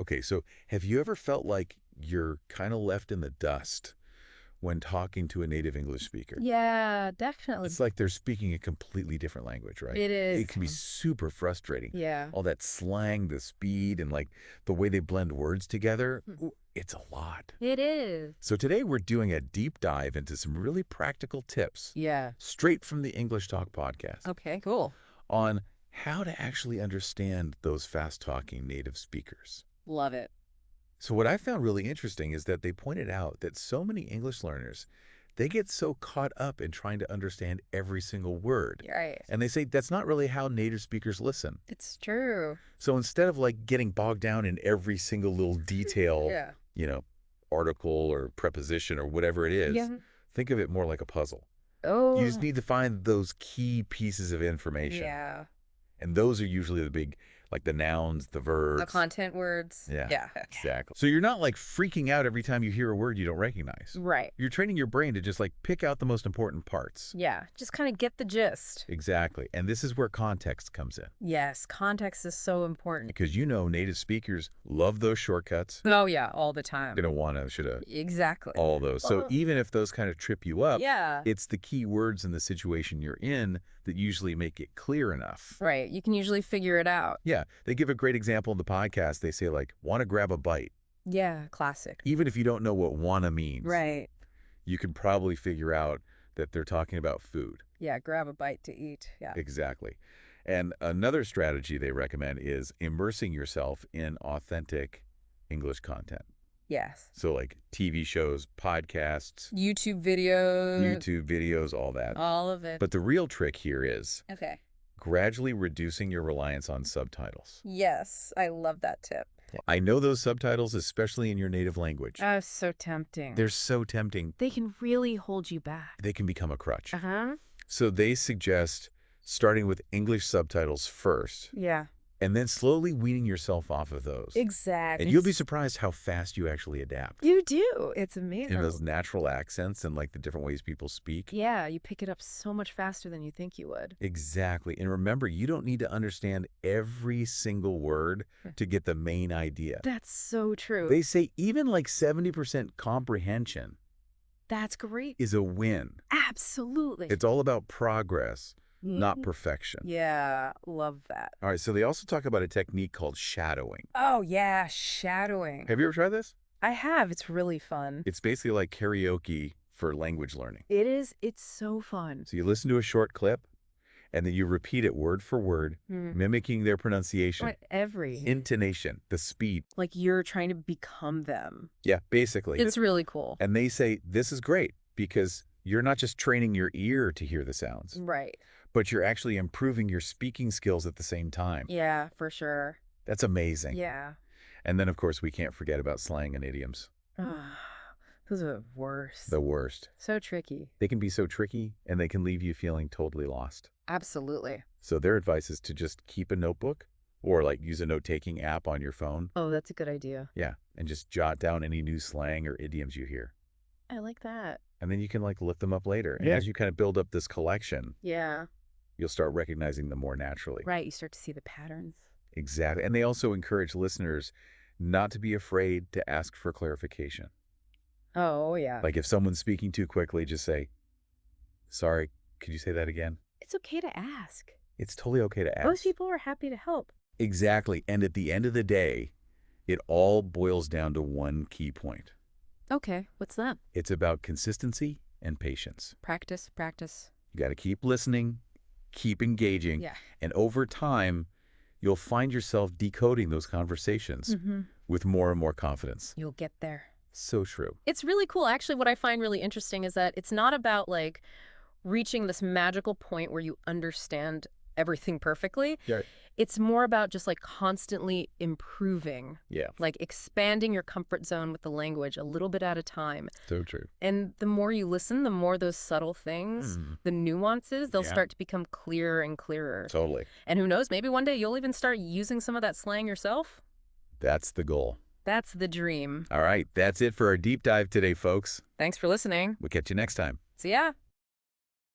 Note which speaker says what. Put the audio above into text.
Speaker 1: Okay, so have you ever felt like you're kind of left in the dust when talking to a native English speaker?
Speaker 2: Yeah, definitely.
Speaker 1: It's like they're speaking a completely different language, right?
Speaker 2: It is.
Speaker 1: It can be super frustrating.
Speaker 2: Yeah.
Speaker 1: All that slang, the speed, and like the way they blend words together,
Speaker 2: Hmm.
Speaker 1: ooh, it's a lot.
Speaker 2: It is.
Speaker 1: So today we're doing a deep dive into some really practical tips
Speaker 2: Yeah.
Speaker 1: straight from the English Talk podcast
Speaker 2: Okay, cool.
Speaker 1: on how to actually understand those fast-talking native speakers.
Speaker 2: Love it.
Speaker 1: So what I found really interesting is that they pointed out that so many English learners, they get so caught up in trying to understand every single word.
Speaker 2: You're right.
Speaker 1: And they say that's not really how native speakers listen.
Speaker 2: It's true.
Speaker 1: So instead of like getting bogged down in every single little detail,
Speaker 2: Yeah.
Speaker 1: you know, article or preposition or whatever it is,
Speaker 2: Yeah.
Speaker 1: think of it more like a puzzle. You just
Speaker 2: Oh,
Speaker 1: need to find those key pieces of information.
Speaker 2: yeah.
Speaker 1: And those are usually the big, like the nouns, the verbs.
Speaker 2: The content words.
Speaker 1: Yeah,
Speaker 2: Yeah.
Speaker 1: exactly. So you're not like freaking out every time you hear a word you don't recognize.
Speaker 2: Right.
Speaker 1: You're training your brain to just like pick out the most important parts.
Speaker 2: Yeah. Just kind of get the gist.
Speaker 1: Exactly. And this is where context comes in.
Speaker 2: Yes. Context is so important.
Speaker 1: Because you know native speakers love those shortcuts.
Speaker 2: Oh, yeah. All the time.
Speaker 1: Gonna wanna, shoulda,
Speaker 2: Exactly.
Speaker 1: all those. So even if those kind of trip you up,
Speaker 2: Yeah.
Speaker 1: it's the key words in the situation you're in that usually make it clear enough.
Speaker 2: Right. You can usually figure it out.
Speaker 1: Yeah. They give a great example in the podcast. They say like, wanna grab a bite.
Speaker 2: Yeah. Classic.
Speaker 1: Even if you don't know what wanna means.
Speaker 2: Right.
Speaker 1: You can probably figure out that they're talking about food.
Speaker 2: Yeah. Grab a bite to eat. Yeah.
Speaker 1: Exactly. And another strategy they recommend is immersing yourself in authentic English content.
Speaker 2: Yes.
Speaker 1: So like TV shows, podcasts,
Speaker 2: YouTube videos.
Speaker 1: YouTube videos, all that.
Speaker 2: All of it.
Speaker 1: But the real trick here is
Speaker 2: Okay.
Speaker 1: gradually reducing your reliance on subtitles.
Speaker 2: Yes. I love that tip.
Speaker 1: I know those subtitles, especially in your native language.
Speaker 2: Oh, so tempting.
Speaker 1: They're so tempting.
Speaker 2: They can really hold you back.
Speaker 1: They can become a crutch.
Speaker 2: Uh-huh.
Speaker 1: So they suggest starting with English subtitles first,
Speaker 2: Yeah.
Speaker 1: and then slowly weaning yourself off of those.
Speaker 2: Exactly.
Speaker 1: And you'll be surprised how fast you actually adapt.
Speaker 2: You do. It's amazing.
Speaker 1: In those natural accents and like the different ways people speak.
Speaker 2: Yeah, you pick it up so much faster than you think you would.
Speaker 1: Exactly. And remember, you don't need to understand every single word to get the main idea.
Speaker 2: That's so true.
Speaker 1: They say even like 70% comprehension
Speaker 2: That's great.
Speaker 1: is a win.
Speaker 2: Absolutely.
Speaker 1: It's all about progress, not
Speaker 2: Mhm.
Speaker 1: perfection.
Speaker 2: Yeah, love that.
Speaker 1: All right, so they also talk about a technique called shadowing.
Speaker 2: Oh, yeah, shadowing.
Speaker 1: Have you ever tried this?
Speaker 2: I have. It's really fun.
Speaker 1: It's basically like karaoke for language learning.
Speaker 2: It is. It's so fun.
Speaker 1: So you listen to a short clip, and then you repeat it word for word, mimicking their pronunciation,
Speaker 2: What every
Speaker 1: intonation, the speed.
Speaker 2: like you're trying to become them.
Speaker 1: Yeah, basically.
Speaker 2: It's really cool.
Speaker 1: And they say this is great because you're not just training your ear to hear the sounds,
Speaker 2: Right.
Speaker 1: but you're actually improving your speaking skills at the same time.
Speaker 2: Yeah, for sure.
Speaker 1: That's amazing.
Speaker 2: Yeah.
Speaker 1: And then, of course, we can't forget about slang and idioms.
Speaker 2: Those are the worst.
Speaker 1: The worst.
Speaker 2: So tricky.
Speaker 1: They can be so tricky, and they can leave you feeling totally lost.
Speaker 2: Absolutely.
Speaker 1: So their advice is to just keep a notebook or like use a note-taking app on your phone.
Speaker 2: Oh, that's a good idea.
Speaker 1: Yeah, and just jot down any new slang or idioms you hear.
Speaker 2: I like that.
Speaker 1: And then you can like look them up later. And
Speaker 2: Yeah.
Speaker 1: as you kind of build up this collection,
Speaker 2: Yeah.
Speaker 1: you'll start recognizing them more naturally.
Speaker 2: Right. You start to see the patterns.
Speaker 1: Exactly. And they also encourage listeners not to be afraid to ask for clarification.
Speaker 2: Oh, yeah.
Speaker 1: Like if someone's speaking too quickly, just say, sorry, could you say that again?
Speaker 2: It's okay to ask.
Speaker 1: It's totally okay to ask.
Speaker 2: Most people are happy to help.
Speaker 1: Exactly. And at the end of the day, it all boils down to one key point.
Speaker 2: Okay. What's that?
Speaker 1: It's about consistency and patience.
Speaker 2: Practice, practice.
Speaker 1: You got to keep listening, keep engaging,
Speaker 2: Yeah.
Speaker 1: and over time, you'll find yourself decoding those conversations with more and more confidence.
Speaker 2: You'll get there.
Speaker 1: So true.
Speaker 2: It's really cool. Actually, what I find really interesting is that it's not about like reaching this magical point where you understand everything perfectly.
Speaker 1: Yeah.
Speaker 2: It's more about just like constantly improving,
Speaker 1: Yeah,
Speaker 2: like expanding your comfort zone with the language a little bit at a time.
Speaker 1: so true.
Speaker 2: And the more you listen, the more those subtle things, the nuances, they'll
Speaker 1: Yeah.
Speaker 2: start to become clearer and clearer.
Speaker 1: Totally.
Speaker 2: And who knows, maybe one day you'll even start using some of that slang yourself.
Speaker 1: That's the goal.
Speaker 2: That's the dream.
Speaker 1: All right, that's it for our deep dive today, folks.
Speaker 2: Thanks for listening.
Speaker 1: We'll catch you next time.
Speaker 2: See ya.